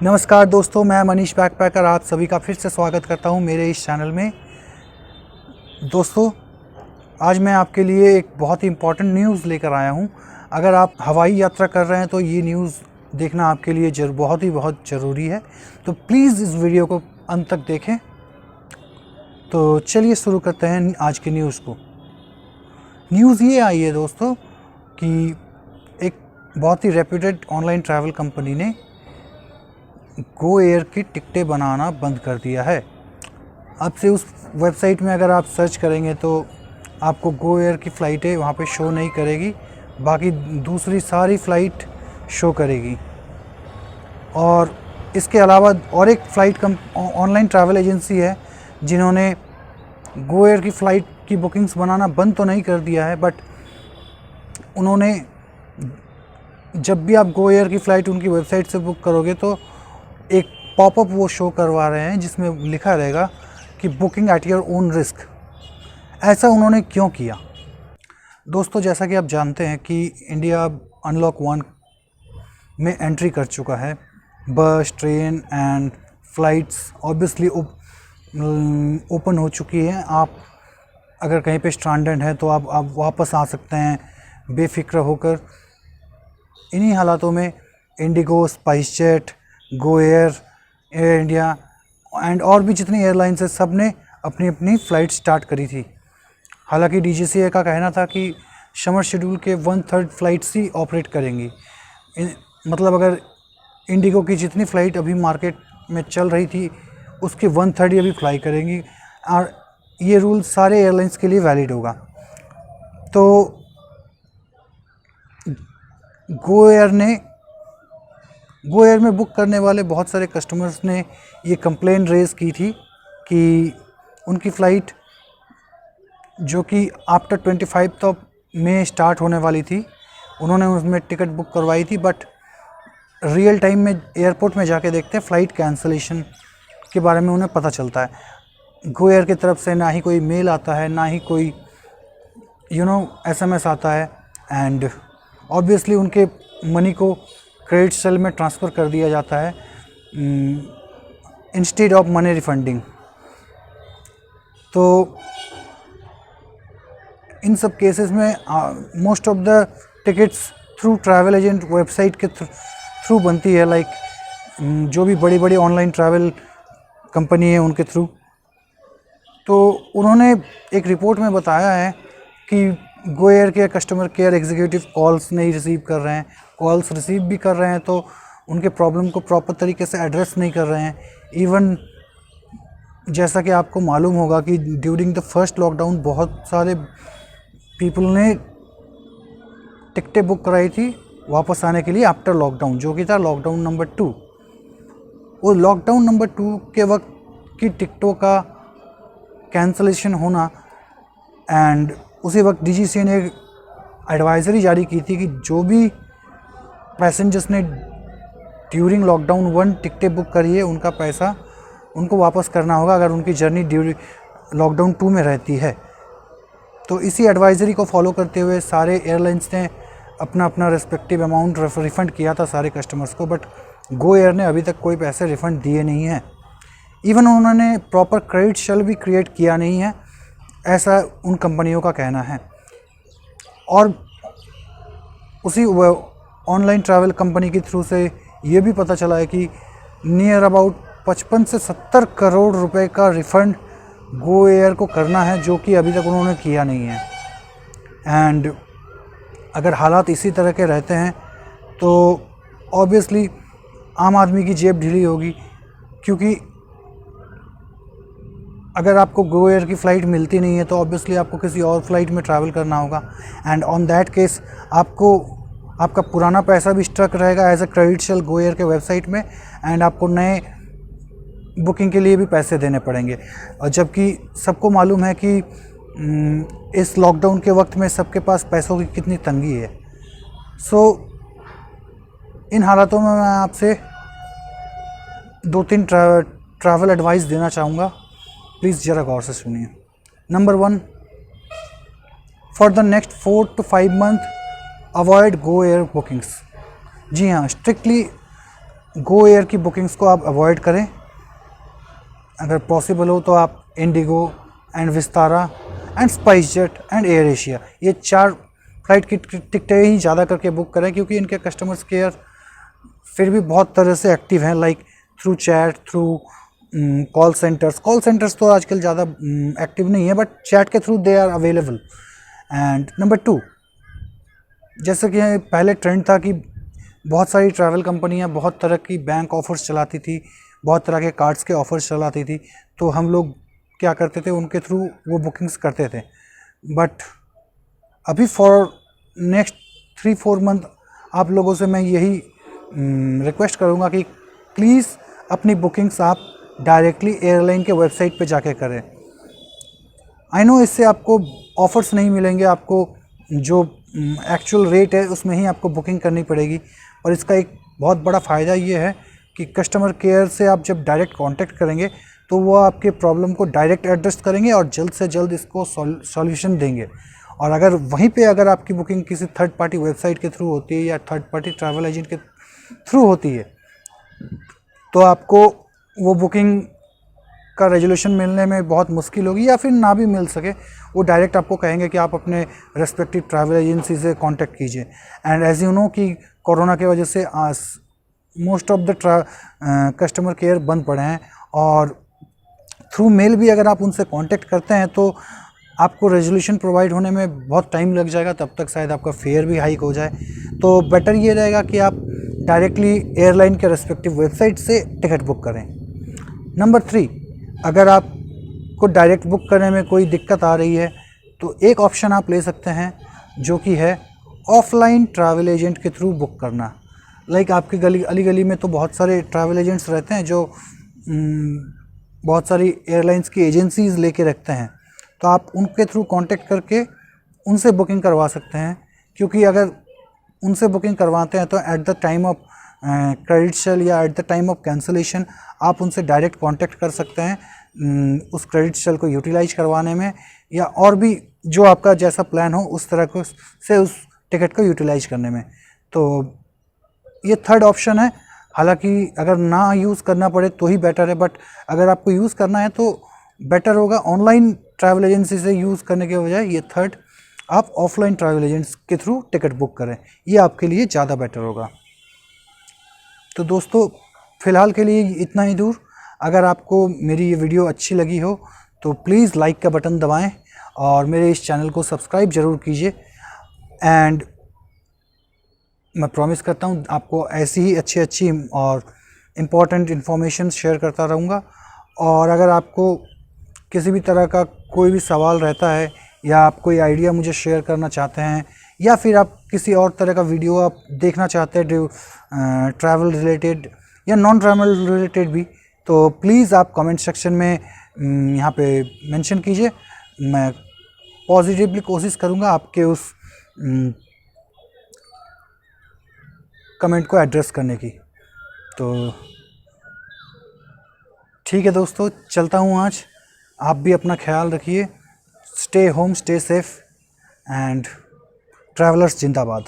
नमस्कार दोस्तों, मैं मनीष बैकपैकर आप सभी का फिर से स्वागत करता हूं मेरे इस चैनल में। दोस्तों, आज मैं आपके लिए एक बहुत ही इम्पॉर्टेंट न्यूज़ लेकर आया हूं। अगर आप हवाई यात्रा कर रहे हैं तो ये न्यूज़ देखना आपके लिए बहुत ज़रूरी है। तो प्लीज़ इस वीडियो को अंत तक देखें। तो चलिए शुरू करते हैं आज की न्यूज़ को। न्यूज़ ये आई है दोस्तों कि एक बहुत ही रेप्यूटेड ऑनलाइन ट्रैवल कंपनी ने गो एयर की टिकटें बनाना बंद कर दिया है। अब से उस वेबसाइट में अगर आप सर्च करेंगे तो आपको गो एयर की फ़्लाइटें वहाँ पे शो नहीं करेगी, बाकी दूसरी सारी फ़्लाइट शो करेगी। और इसके अलावा और एक फ़्लाइट ऑनलाइन ट्रैवल एजेंसी है जिन्होंने गो एयर की फ़्लाइट की बुकिंग्स बनाना बंद तो नहीं कर दिया है, बट उन्होंने जब भी आप गो एयर की फ़्लाइट उनकी वेबसाइट से बुक करोगे तो एक पॉपअप वो शो करवा रहे हैं जिसमें लिखा रहेगा कि booking at your own risk. ऐसा उन्होंने क्यों किया? दोस्तों, जैसा कि आप जानते हैं कि इंडिया अनलॉक 1 में एंट्री कर चुका है। बस, train and flights obviously open हो चुकी हैं। आप अगर कहीं पे स्ट्रैंडेड हैं तो आप वापस आ सकते हैं बेफिक्र होकर। इन्हीं हालातों में Indigo, SpiceJet, Go Air, air India and और भी जितनी एयरलाइंस है सब ने अपनी अपनी फ़्लाइट स्टार्ट करी थी। हालांकि डीजीसीए का कहना था कि समर शेड्यूल के 1/3 फ़्लाइट्स ही ऑपरेट करेंगी। मतलब अगर इंडिगो की जितनी फ़्लाइट अभी मार्केट में चल रही थी उसकी 1/3 ही अभी फ्लाई करेंगी, और ये रूल सारे एयरलाइंस के लिए वैलिड होगा। तो गो एयर में बुक करने वाले बहुत सारे कस्टमर्स ने ये कंप्लेन रेज़ की थी कि उनकी फ़्लाइट जो कि आफ्टर 25 मई स्टार्ट होने वाली थी, उन्होंने उसमें टिकट बुक करवाई थी, बट रियल टाइम में एयरपोर्ट में जाके देखते हैं फ़्लाइट कैंसलेशन के बारे में उन्हें पता चलता है। गो एयर की तरफ से ना ही कोई मेल आता है, ना ही कोई SMS आता है, एंड ऑब्वियसली उनके मनी को क्रेडिट सेल में ट्रांसफ़र कर दिया जाता है इंस्टेड ऑफ मनी रिफंडिंग। तो इन सब केसेस में most of the tickets through travel agent website के थ्रू बनती है, लाइक जो भी बड़ी बड़ी ऑनलाइन ट्रैवल कंपनी है उनके थ्रू। तो उन्होंने एक रिपोर्ट में बताया है कि गो एयर के कस्टमर केयर एग्जीक्यूटिव कॉल्स नहीं रिसीव कर रहे हैं, कॉल्स रिसीव भी कर रहे हैं तो उनके प्रॉब्लम को प्रॉपर तरीके से एड्रेस नहीं कर रहे हैं। इवन जैसा कि आपको मालूम होगा कि ड्यूरिंग द फर्स्ट लॉकडाउन बहुत सारे पीपल ने टिकटें बुक कराई थी वापस आने के लिए आफ्टर लॉकडाउन, जो कि था लॉकडाउन नंबर 2। वो लॉकडाउन नंबर 2 के वक्त की टिकटों का कैंसलेशन होना, एंड उसी वक्त डीजीसीए ने एक एडवाइज़री जारी की थी कि जो भी पैसेंजर्स ने ड्यूरिंग लॉकडाउन 1 टिकटें बुक करी है उनका पैसा उनको वापस करना होगा अगर उनकी जर्नी ड्यूरिंग लॉकडाउन 2 में रहती है। तो इसी एडवाइज़री को फॉलो करते हुए सारे एयरलाइंस ने अपना अपना रेस्पेक्टिव अमाउंट रिफ़ंड किया था सारे कस्टमर्स को, बट गो एयर ने अभी तक कोई पैसे रिफ़ंड दिए नहीं हैं। इवन उन्होंने प्रॉपर क्रेडिट सेल भी क्रिएट किया नहीं है, ऐसा उन कंपनियों का कहना है। और उसी ऑनलाइन ट्रैवल कंपनी के थ्रू से ये भी पता चला है कि नियर अबाउट 55 से 70 करोड़ रुपए का रिफ़ंड गो एयर को करना है, जो कि अभी तक उन्होंने किया नहीं है। एंड अगर हालात इसी तरह के रहते हैं तो ऑब्वियसली आम आदमी की जेब ढीली होगी, क्योंकि अगर आपको गो एयर की फ़्लाइट मिलती नहीं है तो ऑब्वियसली आपको किसी और फ्लाइट में ट्रैवल करना होगा, एंड ऑन दैट केस आपको आपका पुराना पैसा भी स्टक रहेगा as a credit shell Go Air के वेबसाइट में, एंड आपको नए बुकिंग के लिए भी पैसे देने पड़ेंगे। और जबकि सबको मालूम है कि इस लॉकडाउन के वक्त में सबके पास पैसों की कितनी तंगी है। सो इन हालातों में मैं आपसे 2-3 ट्रैवल एडवाइस देना चाहूँगा, प्लीज़ ज़रा गौर से सुनिए। Number 1, for the next 4 to 5 month avoid GoAir bookings. जी हाँ, स्ट्रिक्टली गो एयर की बुकिंग्स को आप अवॉइड करें। अगर पॉसिबल हो तो आप IndiGo and Vistara and SpiceJet and AirAsia, ये 4 फ्लाइट की टिकटें ही ज़्यादा करके बुक करें, क्योंकि इनके कस्टमर्स केयर फिर भी बहुत तरह से एक्टिव हैं, like through chat, through call centres तो आजकल ज़्यादा एक्टिव नहीं है, बट चैट के through they are available. And number 2, जैसे कि पहले ट्रेंड था कि बहुत सारी ट्रैवल कंपनियां बहुत तरह की बैंक ऑफर्स चलाती थी, बहुत तरह के कार्ड्स के ऑफर्स चलाती थी, तो हम लोग क्या करते थे, उनके थ्रू वो बुकिंग्स करते थे। बट अभी फॉर नेक्स्ट 3-4 मंथ आप लोगों से मैं यही रिक्वेस्ट करूँगा कि प्लीज़ अपनी बुकिंग्स आप डायरेक्टली एयरलाइन के वेबसाइट पे जाके करें। आई नो इससे आपको ऑफ़र्स नहीं मिलेंगे, आपको जो एक्चुअल रेट है उसमें ही आपको बुकिंग करनी पड़ेगी, और इसका एक बहुत बड़ा फ़ायदा ये है कि कस्टमर केयर से आप जब डायरेक्ट कांटेक्ट करेंगे तो वो आपके प्रॉब्लम को डायरेक्ट एड्रेस करेंगे और जल्द से जल्द इसको सॉल्यूशन देंगे। और अगर वहीं पे अगर आपकी बुकिंग किसी थर्ड पार्टी वेबसाइट के थ्रू होती है या थर्ड पार्टी ट्रैवल एजेंट के थ्रू होती है, तो आपको वो बुकिंग का रेजोल्यूशन मिलने में बहुत मुश्किल होगी, या फिर ना भी मिल सके, वो डायरेक्ट आपको कहेंगे कि आप अपने रेस्पेक्टिव ट्रैवल एजेंसी से कांटेक्ट कीजिए। एंड एज यू नो कि कोरोना की वजह से most of the customer care बंद पड़े हैं, और थ्रू मेल भी अगर आप उनसे कांटेक्ट करते हैं तो आपको रेजोल्यूशन प्रोवाइड होने में बहुत टाइम लग जाएगा, तब तक शायद आपका फेयर भी हाइक हो जाए। तो बेटर ये रहेगा कि आप डायरेक्टली एयरलाइन के रेस्पेक्टिव वेबसाइट से टिकट बुक करें। नंबर 3, अगर आपको डायरेक्ट बुक करने में कोई दिक्कत आ रही है तो एक ऑप्शन आप ले सकते हैं, जो कि है ऑफलाइन ट्रैवल एजेंट के थ्रू बुक करना। लाइक आपकी अली गली में तो बहुत सारे ट्रैवल एजेंट्स रहते हैं जो बहुत सारी एयरलाइंस की एजेंसीज़ लेके रखते हैं, तो आप उनके थ्रू कांटेक्ट करके उनसे बुकिंग करवा सकते हैं। क्योंकि अगर उनसे बुकिंग करवाते हैं तो at the time of credit shell या at the time of cancellation आप उनसे डायरेक्ट कांटेक्ट कर सकते हैं उस क्रेडिट सेल को यूटिलाइज करवाने में, या और भी जो आपका जैसा प्लान हो उस तरह को से उस टिकट को यूटिलाइज करने में। तो ये थर्ड ऑप्शन है। हालांकि अगर ना यूज़ करना पड़े तो ही बेटर है, बट अगर आपको यूज़ करना है तो बेटर होगा ऑनलाइन ट्रैवल एजेंसी से यूज़ करने के बजाय ये थर्ड, आप ऑफलाइन ट्रैवल एजेंट्स के थ्रू टिकट बुक करें, ये आपके लिए ज़्यादा बेटर होगा। तो दोस्तों फ़िलहाल के लिए इतना ही दूर। अगर आपको मेरी ये वीडियो अच्छी लगी हो तो प्लीज़ लाइक का बटन दबाएं और मेरे इस चैनल को सब्सक्राइब ज़रूर कीजिए। एंड मैं प्रॉमिस करता हूँ आपको ऐसी ही अच्छी और इम्पॉर्टेंट इन्फॉर्मेशन शेयर करता रहूँगा। और अगर आपको किसी भी तरह का कोई भी सवाल रहता है या आप कोई आइडिया मुझे शेयर करना चाहते हैं, या फिर आप किसी और तरह का वीडियो आप देखना चाहते हैं ट्रैवल रिलेटेड या नॉन ट्रैवल रिलेटेड भी, तो प्लीज़ आप कमेंट सेक्शन में यहाँ पे मेंशन कीजिए। मैं पॉजिटिवली कोशिश करूँगा आपके उस कमेंट को एड्रेस करने की। तो ठीक है दोस्तों, चलता हूँ आज। आप भी अपना ख्याल रखिए। Stay home, stay safe, and travellers जिंदाबाद।